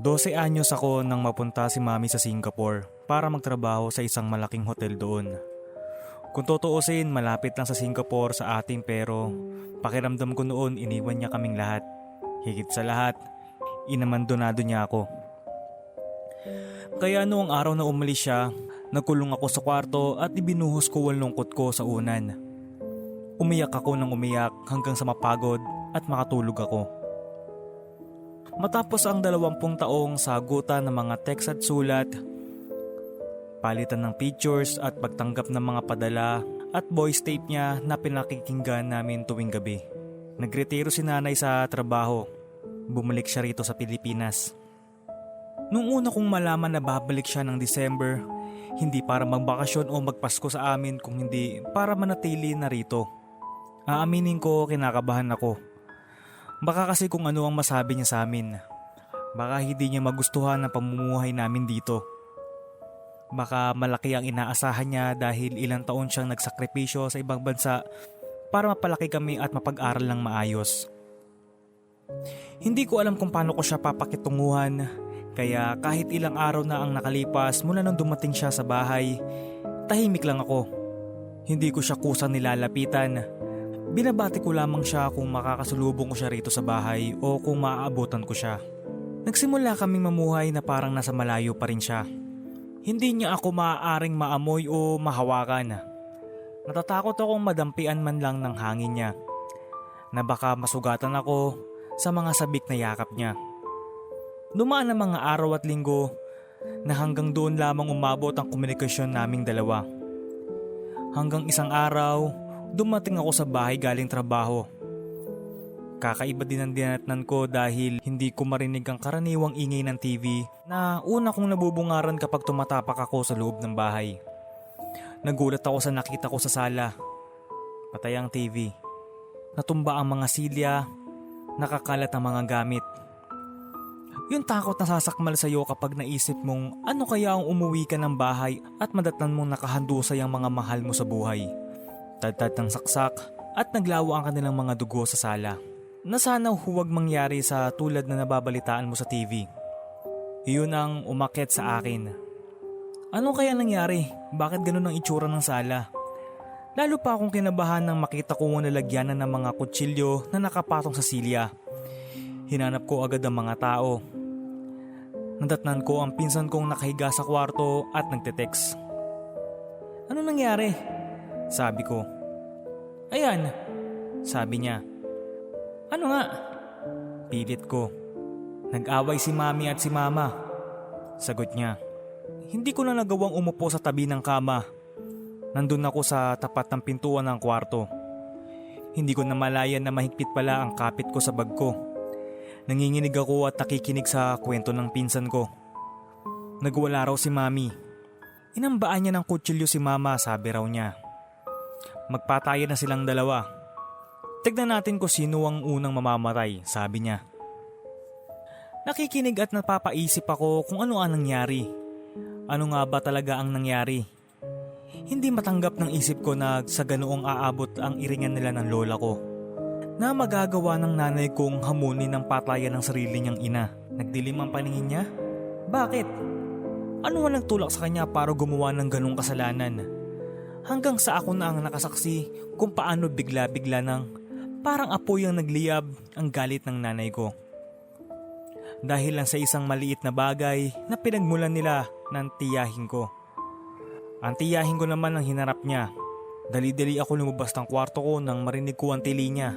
12 anyos ako nang mapunta si Mami sa Singapore para magtrabaho sa isang malaking hotel doon. Kung tutuusin, malapit lang sa Singapore sa atin pero pakiramdam ko noon iniwan niya kaming lahat. Higit sa lahat, inamandonado niya ako. Kaya noong araw na umalis siya, nagkulong ako sa kwarto at ibinuhos ko ang lungkot ko sa unan. Umiyak ako ng umiyak hanggang sa mapagod at makatulog ako. Matapos ang 20 taong sagutan ng mga text at sulat, palitan ng pictures at pagtanggap ng mga padala at voice tape niya na pinakikinggan namin tuwing gabi. Nagretiro si nanay sa trabaho. Bumalik siya rito sa Pilipinas. Nung una kong malaman na babalik siya ng December, hindi para magbakasyon o magpasko sa amin kung hindi para manatili na rito. Aaminin ko, kinakabahan ako. Baka kasi kung ano ang masabi niya sa amin. Baka hindi niya magustuhan ang pamumuhay namin dito. Baka malaki ang inaasahan niya dahil ilang taon siyang nagsakripisyo sa ibang bansa para mapalaki kami at mapag-aral ng maayos. Hindi ko alam kung paano ko siya papakitunguhan, kaya kahit ilang araw na ang nakalipas mula nung dumating siya sa bahay, tahimik lang ako. Hindi ko siya kusang nilalapitan. Binabati ko lamang siya kung makakasalubong ko siya rito sa bahay o kung maaabutan ko siya. Nagsimula kaming mamuhay na parang nasa malayo pa rin siya. Hindi niya ako maaaring maamoy o mahawakan. Natatakot akong madampian man lang ng hangin niya, na baka masugatan ako sa mga sabik na yakap niya. Dumaan ang mga araw at linggo na hanggang doon lamang umabot ang komunikasyon naming dalawa. Hanggang isang araw, dumating ako sa bahay galing trabaho. Kakaiba din ang dinatnan ko dahil hindi ko marinig ang karaniwang ingay ng TV na una kong nabubungaran kapag tumatapak ako sa loob ng bahay. Nagulat ako sa nakita ko sa sala. Patay ang TV. Natumba ang mga silya, nakakalat ang mga gamit. Yung takot na sasakmal sa'yo kapag naisip mong ano kaya ang umuwi ka ng bahay at madatnan mong nakahandusay ang mga mahal mo sa buhay. Tadtad ng saksak at naglawa ang kanilang mga dugo sa sala. Na sana huwag mangyari sa tulad na nababalitaan mo sa TV. Iyon ang umakyat sa akin. Ano kaya nangyari? Bakit ganun ang itsura ng sala? Lalo pa akong kinabahan nang makita ko ang nalagyanan ng mga kutsilyo na nakapatong sa silya. Hinanap ko agad ang mga tao. Nadatnan ko ang pinsan kong nakahiga sa kwarto at nagte-text. Ano nangyari? Sabi ko. Ayan, sabi niya. Ano nga? Pilit ko. Nag-away si Mami at si Mama. Sagot niya. Hindi ko na nagawang umupo sa tabi ng kama. Nandun ako sa tapat ng pintuan ng kwarto. Hindi ko namalayan na mahigpit pala ang kapit ko sa bag ko. Nanginginig ako at nakikinig sa kwento ng pinsan ko. Nagwala raw si Mami. Inambaan niya ng kutsilyo si Mama, sabi raw niya. Magpatayan na silang dalawa. Tignan natin kung sino ang unang mamamatay, sabi niya. Nakikinig at napapaisip ako kung ano ang nangyari. Ano nga ba talaga ang nangyari? Hindi matanggap ng isip ko na sa ganoong aabot ang iringan nila ng lola ko. Na magagawa ng nanay kong hamunin ng patayan ng sarili niyang ina. Nagdilim ang paningin niya? Bakit? Ano ang nagtulak sa kanya para gumawa ng ganong kasalanan? Hanggang sa ako na ang nakasaksi kung paano bigla-bigla nang parang apoy ang nagliyab ang galit ng nanay ko. Dahil lang sa isang maliit na bagay na pinagmulan nila ng tiyahin ko. Ang tiyahin ko naman ang hinarap niya. Dali-dali ako lumabas ng kwarto ko nang marinig ko ang tili niya.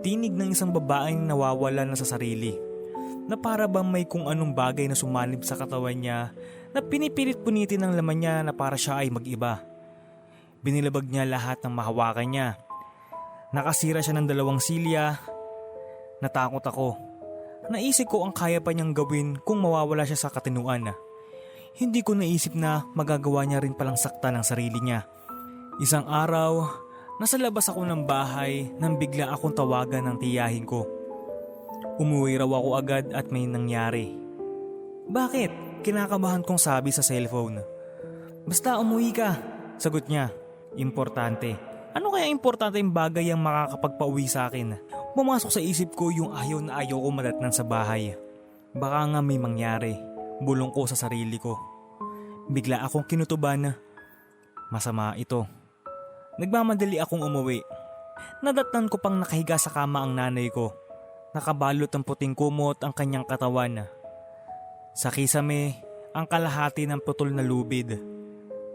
Tinig ng isang babaeng nawawala na sa sarili. Na para bang may kung anong bagay na sumalib sa katawan niya na pinipilit punitin ng laman niya na para siya ay mag-iba. Binilabag niya lahat ng mahawakan niya. Nakasira siya ng 2 silya. Natakot ako. Naisip ko ang kaya pa niyang gawin kung mawawala siya sa katinuan. Hindi ko naisip na magagawa niya rin palang sakta ng sarili niya. Isang araw, nasa labas ako ng bahay nang bigla akong tawagan ng tiyahin ko. Umuwi raw ako agad at may nangyari. Bakit? Kinakabahan kong sabi sa cellphone. Basta umuwi ka, sagot niya. Importante. Ano kaya importanteng bagay ang makakapagpauwi sa akin? Pumasok sa isip ko yung ayaw na ayaw ko madatnan sa bahay. Baka nga may mangyari. Bulong ko sa sarili ko. Bigla akong kinutuban. Masama ito. Nagmamadali akong umuwi. Nadatnan ko pang nakahiga sa kama ang nanay ko. Nakabalot ng puting kumot ang kanyang katawan. Sa kisame, ang kalahati ng putol na lubid.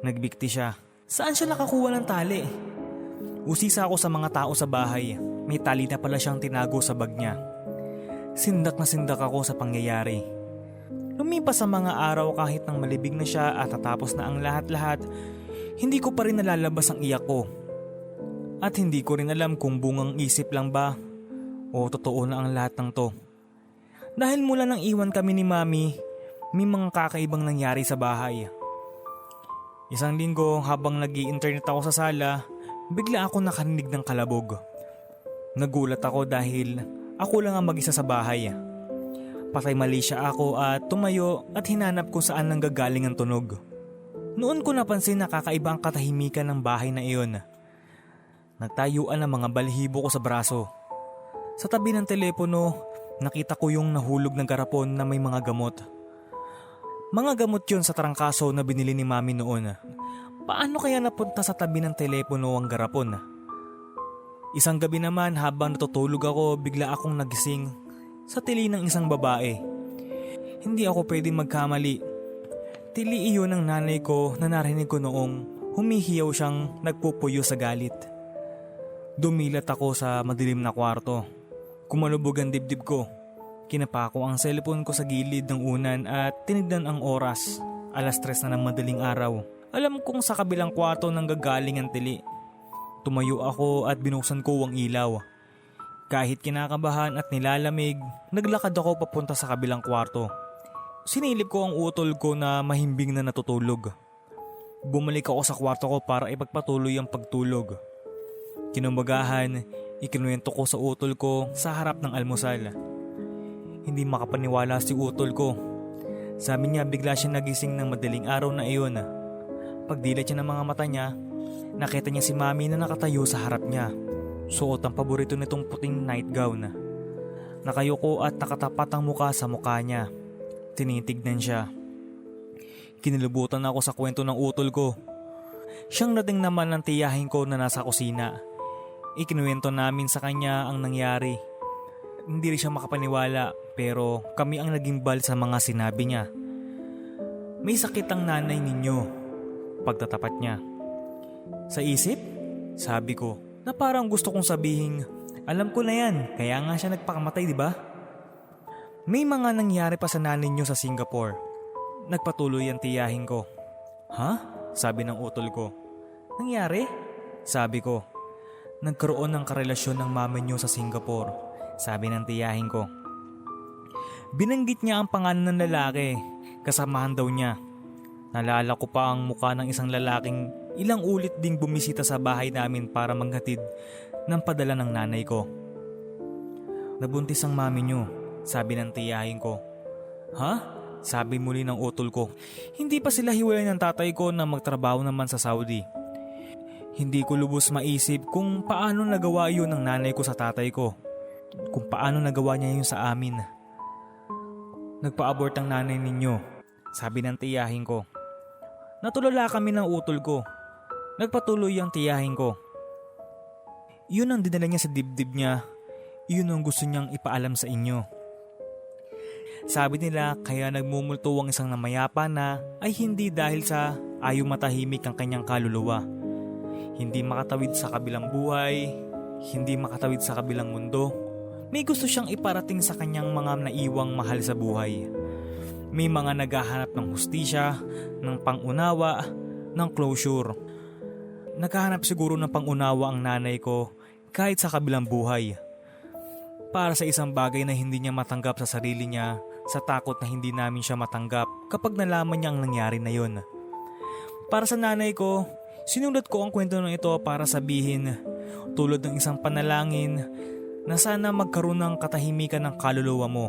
Nagbikti siya. Saan siya nakakuha ng tali? Usisa ako sa mga tao sa bahay. May tali na pala siyang tinago sa bag niya. Sindak na sindak ako sa pangyayari. Lumipas sa mga araw kahit nang malibig na siya at tatapos na ang lahat-lahat, hindi ko pa rin nalalabas ang iyak ko. At hindi ko rin alam kung bungang isip lang ba o totoo na ang lahat ng to. Dahil mula nang iwan kami ni Mami, may mga kakaibang nangyari sa bahay. Isang linggo habang nag-i-internet ako sa sala, bigla ako nakarinig ng kalabog. Nagulat ako dahil ako lang ang mag-isa sa bahay. Patay mali siya ako at tumayo at hinanap kung saan nanggagaling ang tunog. Noon ko napansin na kakaiba ang katahimikan ng bahay na iyon. Nagtayuan ang mga balahibo ko sa braso. Sa tabi ng telepono, nakita ko yung nahulog na garapon na may mga gamot. Mga gamot yun sa trangkaso na binili ni Mami noon. Paano kaya napunta sa tabi ng telepono ang garapon? Isang gabi naman habang natutulog ako, bigla akong nagising sa tili ng isang babae. Hindi ako pwedeng magkamali. Tili iyon ng nanay ko na narinig ko noong humihiyaw siyang nagpupuyo sa galit. Dumilat ako sa madilim na kwarto. Kumalubog ang dibdib ko. Kinapa ko ang cellphone ko sa gilid ng unan at tinignan ang oras. 3:00 na ng madaling araw. Alam kong sa kabilang kwarto nang gagaling ang tili. Tumayo ako at binuksan ko ang ilaw. Kahit kinakabahan at nilalamig, naglakad ako papunta sa kabilang kwarto. Sinilip ko ang utol ko na mahimbing na natutulog. Bumalik ako sa kwarto ko para ipagpatuloy ang pagtulog. Kinumagahan, ikinuwento ko sa utol ko sa harap ng almusal. Hindi makapaniwala si utol ko. Sabi niya bigla siya nagising ng madaling araw na iyon. Pagdilat siya ng mga mata niya, nakita niya si Mami na nakatayo sa harap niya. Suot ang paborito nitong puting nightgown. Nakayuko at nakatapat ang muka sa mukha niya. Tinitignan siya. Kinilubutan ako sa kwento ng utol ko. Siyang dating naman ng tiyahin ko na nasa kusina. Ikinuwento namin sa kanya ang nangyari. Hindi rin siya makapaniwala pero kami ang naging bal sa mga sinabi niya. May sakit ang nanay ninyo. Pagtatapat niya. Sa isip? Sabi ko. Na parang gusto kong sabihin, alam ko na yan, kaya nga siya nagpakamatay, di ba? May mga nangyari pa sa nanay niyo sa Singapore. Nagpatuloy ang tiyahin ko. Ha? Sabi ng utol ko. Nangyari? Sabi ko. Nagkaroon ng karelasyon ng mama niyo sa Singapore. Sabi ng tiyahin ko. Binanggit niya ang pangalan ng lalaki. Kasamahan daw niya. Nalala ko pa ang mukha ng isang lalaking ilang ulit ding bumisita sa bahay namin para maghatid ng padala ng nanay ko. Nabuntis ang mami niyo, sabi ng tiyahin ko. Ha? Sabi muli ng utol ko. Hindi pa sila hiwalay ng tatay ko na magtrabaho naman sa Saudi. Hindi ko lubos maisip kung paano nagawa yun ng nanay ko sa tatay ko. Kung paano nagawa niya yun sa amin. Nagpa-abort ang nanay ninyo, sabi ng tiyahin ko. Natulala kami ng utol ko. Nagpatuloy ang tiyahin ko. Yun ang dinala niya sa dibdib niya. Yun ang gusto niyang ipaalam sa inyo. Sabi nila kaya nagmumulto ang isang namayapa na ay hindi dahil sa ayaw matahimik ang kanyang kaluluwa. Hindi makatawid sa kabilang buhay, hindi makatawid sa kabilang mundo. May gusto siyang iparating sa kanyang mga naiwang mahal sa buhay. May mga naghahanap ng hustisya, ng pangunawa, ng closure. Naghahanap siguro ng pangunawa ang nanay ko kahit sa kabilang buhay. Para sa isang bagay na hindi niya matanggap sa sarili niya, sa takot na hindi namin siya matanggap kapag nalaman niya ang nangyari na yun. Para sa nanay ko, sinulat ko ang kwento ng ito para sabihin, tulad ng isang panalangin, na sana magkaroon ng katahimikan ng kaluluwa mo.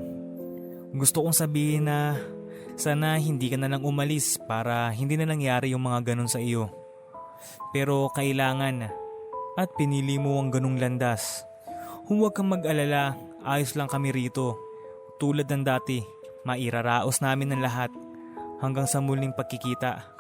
Gusto kong sabihin na sana hindi ka na lang umalis para hindi na nangyari yung mga ganun sa iyo. Pero kailangan at pinili mo ang ganong landas. Huwag kang mag-alala, ayos lang kami rito. Tulad ng dati, mairaraos namin ang lahat hanggang sa muling pagkikita.